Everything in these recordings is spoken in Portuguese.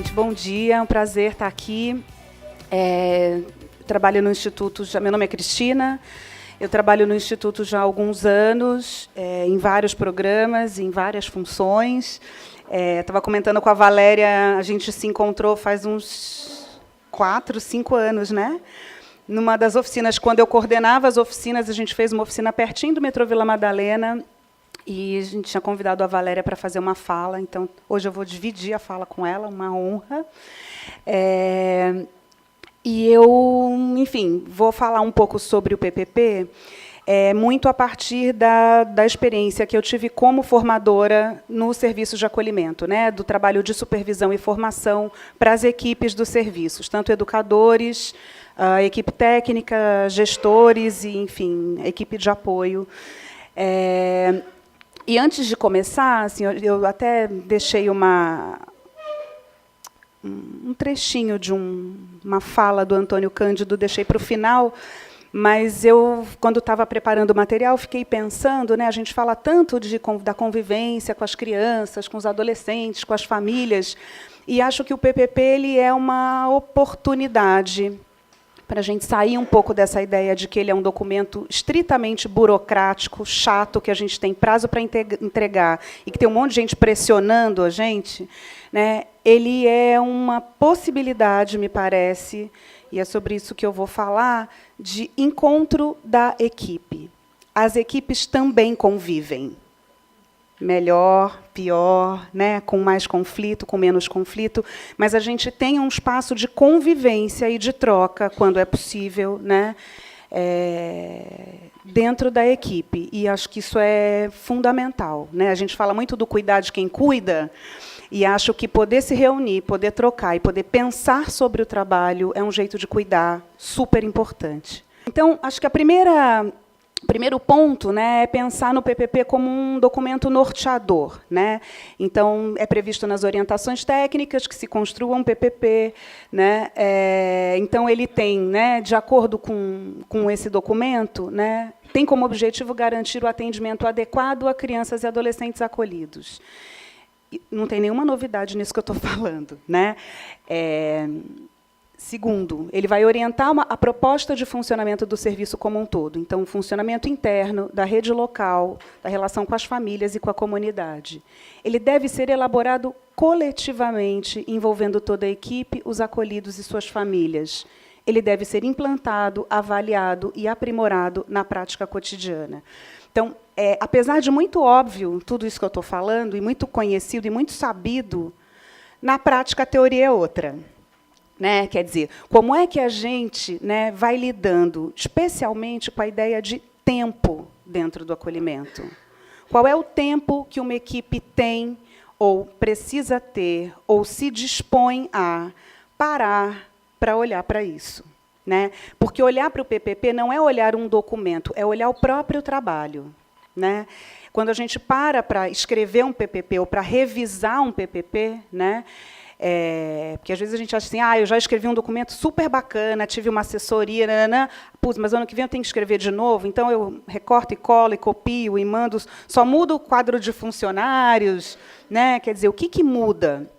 gente. Bom dia, é um prazer estar aqui. Trabalho no Instituto, meu nome é Cristina, eu trabalho no Instituto já há alguns anos, em vários programas, em várias funções. Estava comentando com a Valéria, a gente se encontrou faz uns 4, 5 anos, né? Numa das oficinas, quando eu coordenava as oficinas, a gente fez uma oficina pertinho do metrô Vila Madalena, e a gente tinha convidado a Valéria para fazer uma fala, então hoje eu vou dividir a fala com ela, uma honra. E eu, enfim, vou falar um pouco sobre o PPP, muito a partir da experiência que eu tive como formadora no serviço de acolhimento, né, do trabalho de supervisão e formação para as equipes dos serviços, tanto educadores, a equipe técnica, gestores e, enfim, a equipe de apoio. E antes de começar, assim, eu até deixei um trechinho de uma fala do Antônio Cândido, deixei para o final, mas eu, quando estava preparando o material, fiquei pensando, né, a gente fala tanto da convivência com as crianças, com os adolescentes, com as famílias, e acho que o PPP ele é uma oportunidade para a gente sair um pouco dessa ideia de que ele é um documento estritamente burocrático, chato, que a gente tem prazo para entregar e que tem um monte de gente pressionando a gente, né? Ele é uma possibilidade, me parece, e é sobre isso que eu vou falar, de encontro da equipe. As equipes também convivem. Melhor, pior, né, com mais conflito, com menos conflito, mas a gente tem um espaço de convivência e de troca, quando é possível, né, dentro da equipe. E acho que isso é fundamental, né? A gente fala muito do cuidar de quem cuida, e acho que poder se reunir, poder trocar e poder pensar sobre o trabalho é um jeito de cuidar super importante. Então, acho que o primeiro ponto, né, é pensar no PPP como um documento norteador, né? Então, é previsto nas orientações técnicas que se construa um PPP, né? Então, ele tem, né, de acordo com esse documento, né, tem como objetivo garantir o atendimento adequado a crianças e adolescentes acolhidos. Não tem nenhuma novidade nisso que eu estou falando, né? Segundo, ele vai orientar a proposta de funcionamento do serviço como um todo. Então, o funcionamento interno, da rede local, da relação com as famílias e com a comunidade. Ele deve ser elaborado coletivamente, envolvendo toda a equipe, os acolhidos e suas famílias. Ele deve ser implantado, avaliado e aprimorado na prática cotidiana. Então, apesar de muito óbvio tudo isso que eu estou falando, e muito conhecido e muito sabido, na prática a teoria é outra. Né? Quer dizer, como é que a gente, né, vai lidando, especialmente com a ideia de tempo dentro do acolhimento? Qual é o tempo que uma equipe tem, ou precisa ter, ou se dispõe a parar para olhar para isso? Né? Porque olhar para o PPP não é olhar um documento, é olhar o próprio trabalho. Né? Quando a gente para escrever um PPP ou para revisar um PPP, né, porque às vezes a gente acha assim, eu já escrevi um documento super bacana, tive uma assessoria, putz, mas ano que vem eu tenho que escrever de novo, então eu recorto e colo e copio e mando, só muda o quadro de funcionários, né? Quer dizer, o que muda?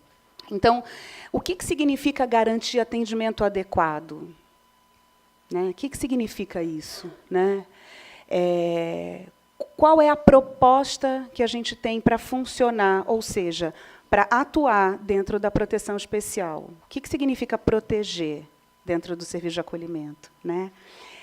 Então, o que significa garantir atendimento adequado? Né? O que significa isso? Né? Qual é a proposta que a gente tem para funcionar, ou seja, para atuar dentro da proteção especial? O que significa proteger dentro do serviço de acolhimento? Né?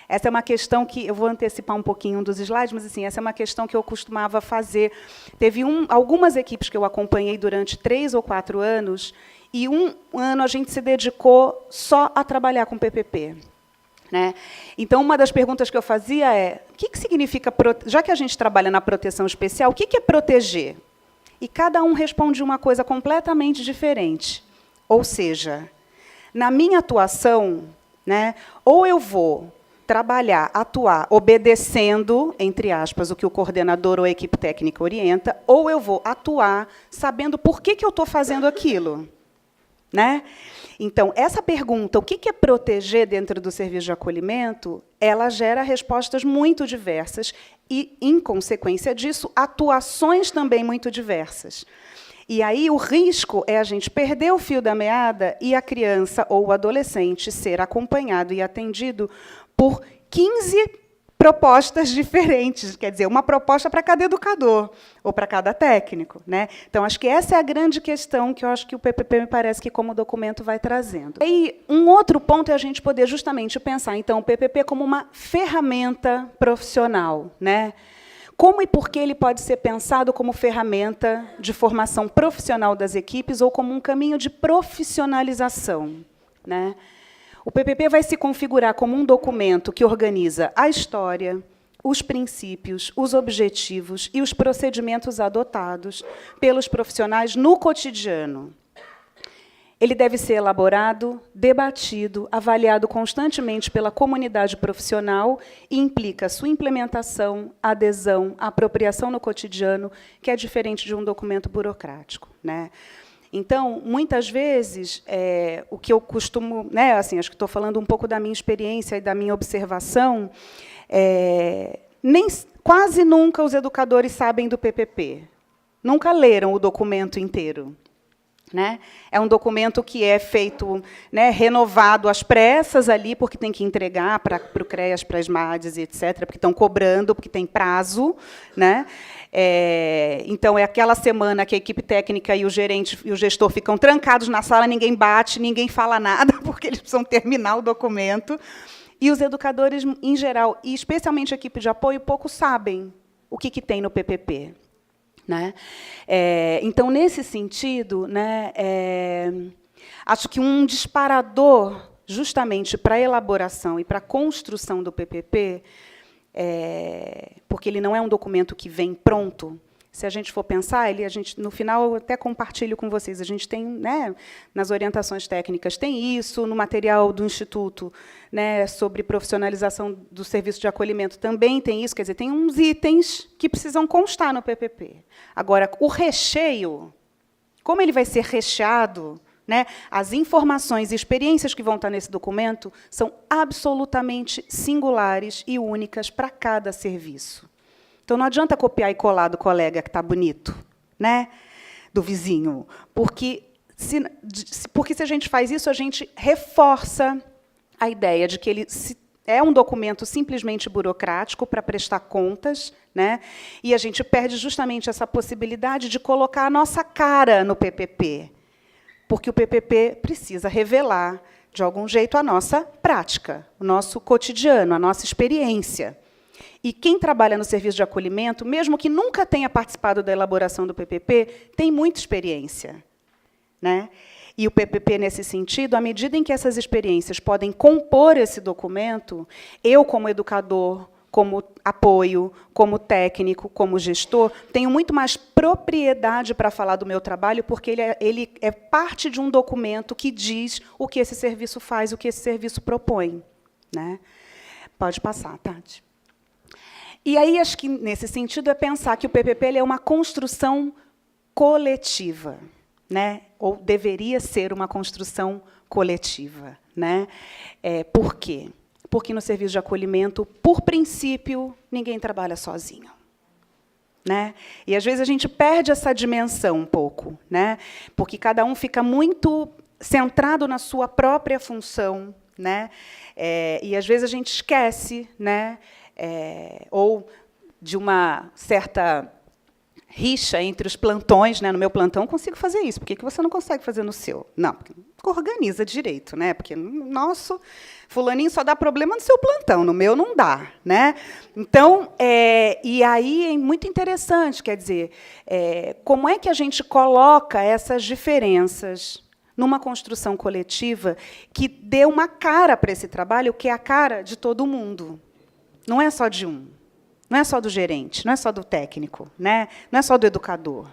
Essa é uma questão que, eu vou antecipar um pouquinho dos slides, mas assim, essa é uma questão que eu costumava fazer. Teve algumas equipes que eu acompanhei durante 3 ou 4 anos, e um ano a gente se dedicou só a trabalhar com PPP. Né? Então, uma das perguntas que eu fazia o que significa, já que a gente trabalha na proteção especial, o que é proteger? E cada um responde uma coisa completamente diferente. Ou seja, na minha atuação, né, ou eu vou atuar obedecendo, entre aspas, o que o coordenador ou a equipe técnica orienta, ou eu vou atuar sabendo por que eu estou fazendo aquilo. Né? Então, essa pergunta, o que é proteger dentro do serviço de acolhimento, ela gera respostas muito diversas e, em consequência disso, atuações também muito diversas. E aí o risco é a gente perder o fio da meada e a criança ou o adolescente ser acompanhado e atendido por 15 propostas diferentes, quer dizer, uma proposta para cada educador ou para cada técnico, né? Então, acho que essa é a grande questão que eu acho que o PPP me parece que como documento vai trazendo. E um outro ponto é a gente poder justamente pensar, então, o PPP como uma ferramenta profissional, né? Como e por que ele pode ser pensado como ferramenta de formação profissional das equipes ou como um caminho de profissionalização, né? O PPP vai se configurar como um documento que organiza a história, os princípios, os objetivos e os procedimentos adotados pelos profissionais no cotidiano. Ele deve ser elaborado, debatido, avaliado constantemente pela comunidade profissional e implica sua implementação, adesão, apropriação no cotidiano, que é diferente de um documento burocrático, né? Então, muitas vezes, o que eu costumo, né, assim, acho que estou falando um pouco da minha experiência e da minha observação, quase nunca os educadores sabem do PPP. Nunca leram o documento inteiro, né? É um documento que é feito, né, renovado às pressas ali, porque tem que entregar para o CREAS, para as MADES, etc., porque estão cobrando, porque tem prazo, né? Então, é aquela semana que a equipe técnica e o gerente e o gestor ficam trancados na sala, ninguém bate, ninguém fala nada, porque eles precisam terminar o documento. E os educadores, em geral, e especialmente a equipe de apoio, pouco sabem o que tem no PPP. Né? Então, nesse sentido, né, acho que um disparador, justamente para a elaboração e para a construção do PPP, porque ele não é um documento que vem pronto. Se a gente for pensar, no final, eu até compartilho com vocês, a gente tem, né, nas orientações técnicas, tem isso, no material do Instituto, né, sobre profissionalização do serviço de acolhimento, também tem isso, quer dizer, tem uns itens que precisam constar no PPP. Agora, o recheio, como ele vai ser recheado, né, as informações e experiências que vão estar nesse documento são absolutamente singulares e únicas para cada serviço. Então, não adianta copiar e colar do colega que está bonito, né, do vizinho, porque se a gente faz isso, a gente reforça a ideia de que ele é um documento simplesmente burocrático para prestar contas, né, e a gente perde justamente essa possibilidade de colocar a nossa cara no PPP, porque o PPP precisa revelar, de algum jeito, a nossa prática, o nosso cotidiano, a nossa experiência. E quem trabalha no serviço de acolhimento, mesmo que nunca tenha participado da elaboração do PPP, tem muita experiência, né? E o PPP, nesse sentido, à medida em que essas experiências podem compor esse documento, eu, como educador, como apoio, como técnico, como gestor, tenho muito mais propriedade para falar do meu trabalho, porque ele é parte de um documento que diz o que esse serviço faz, o que esse serviço propõe, né? Pode passar, Tati. E aí, acho que, nesse sentido, é pensar que o PPP ele é uma construção coletiva, né? Ou deveria ser uma construção coletiva, né? Por quê? Porque no serviço de acolhimento, por princípio, ninguém trabalha sozinho, né? E, às vezes, a gente perde essa dimensão um pouco, né? Porque cada um fica muito centrado na sua própria função, né? E, às vezes, a gente esquece, né? Ou de uma certa rixa entre os plantões, né? No meu plantão eu consigo fazer isso, por que você não consegue fazer no seu? Não, porque organiza direito, né? Porque no nosso, fulaninho só dá problema no seu plantão, no meu não dá, né? Então, e aí é muito interessante, quer dizer, como é que a gente coloca essas diferenças numa construção coletiva que dê uma cara para esse trabalho, que é a cara de todo mundo. Não é só de um, não é só do gerente, não é só do técnico, né? Não é só do educador.